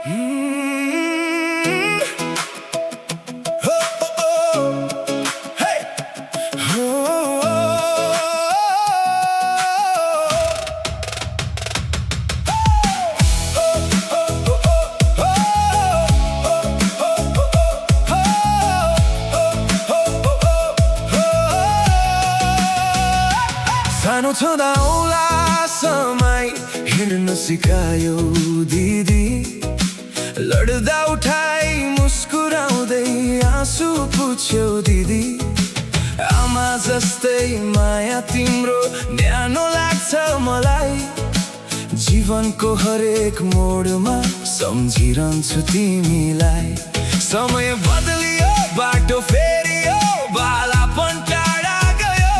सानो छँदा औला समय हिँड्न सिकायो दिदी, लड्दा उठाई मुस्कुराउँदै आँसु पुछ्यो दिदी। आमा जस्तै माया तिम्रो न्यानो लाग्छ मलाई, जीवनको हरेक मोडमा सम्झिरहन्छु तिमीलाई। समय बदलियो, बाटो फेरियो, बालापन टाढा गयो,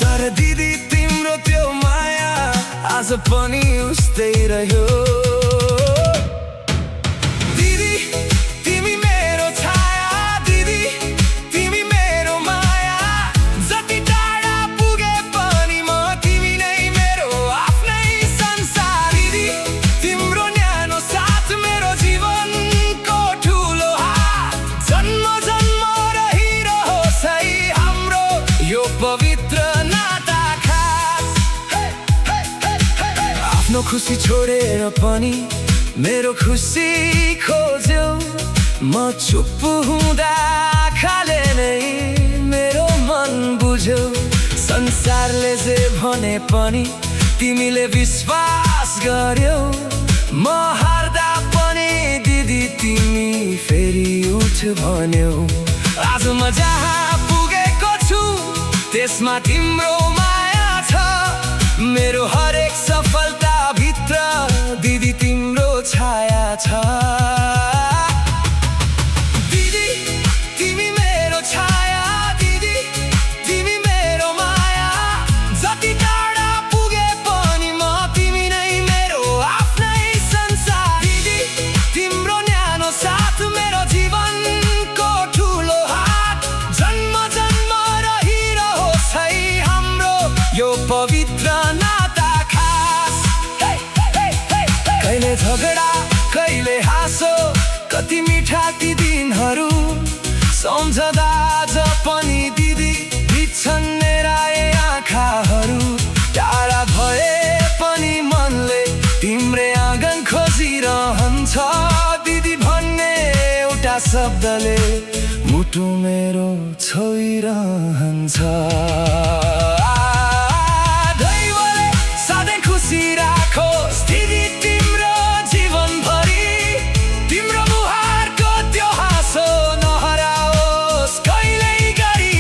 तर दिदी तिम्रो त्यो माया आज पनि उस्तै रह्यो। दिदी तिमी मेरो छाया, दिदी तिमी मेरो माया, जति टाढा पुगे पनि म तिमी नै मेरो आफ्नै संसार। दिदी तिम्रो न्यानो साथ मेरो जीवनको ठुलो हात, जन्म जन्म रहिरहोस् है हाम्रो यो पवित्र नाता खास। आफ्नो खुसी छोडेर पनि मेरो खुसी खोज्यो, म चुप हुँदा आँखाले नै मेरो मन बुझ्यो। संसारले जे भने पनि तिमीले विश्वास गर्यौ, म हार्दा पनि दिदी तिमी फेरि उठ भन्यौ। आज म जहाँ पुगेको छु त्यसमा तिम्रो माया छ, मेरो हरेक सफलता भित्र दिदी तिम्रो छाया छ। दिदी तिमी मेरो छाया, दिदी तिमी मेरो माया, जति टाढा पुगे पनि म तिमी नै मेरो आफ्नै संसार। दिदी तिम्रो न्यानो साथ मेरो जीवनको ठुलो हात, जन्म जन्म रहिरहोस् है हाम्रो यो पवित्र नाता खास। कहिले झगडा कहिले हाँसो, कति मिठा ती दिनहरू सम्झदा आज पनि दिदी बित्छन् मेरा आँखाहरू। टाढा भए पनि मनले तिम्रै आँगन खोजिरहन्छ, दिदी भन्ने एउटा शब्दले मुटु मेरो छोइरहन्छ। दैवले सधैँ खुसी राखोस् दिदी तिम्रो जीवनभरि, तिम्रो मुहारको त्यो हाँसो नहराओस् कहिल्यै गरी।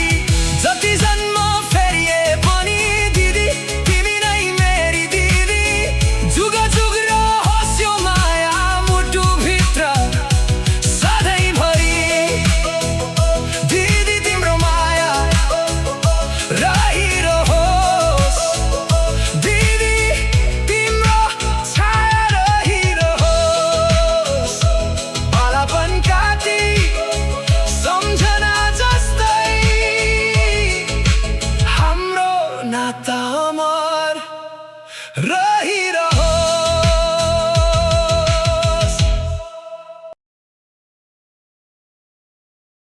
जति जन्म फेरिए पनि दिदी तिमी नै मेरी दिदी, जुग जुग रहोस् यो माया मुटुभित्र सधैँभरि। दिदी तिम्रो माया रहिरहोस्, दिदी तिम्रो छाया रहिरहोस्, बालापन काटी सम्झना जस्तै हाम्रो नाता अमर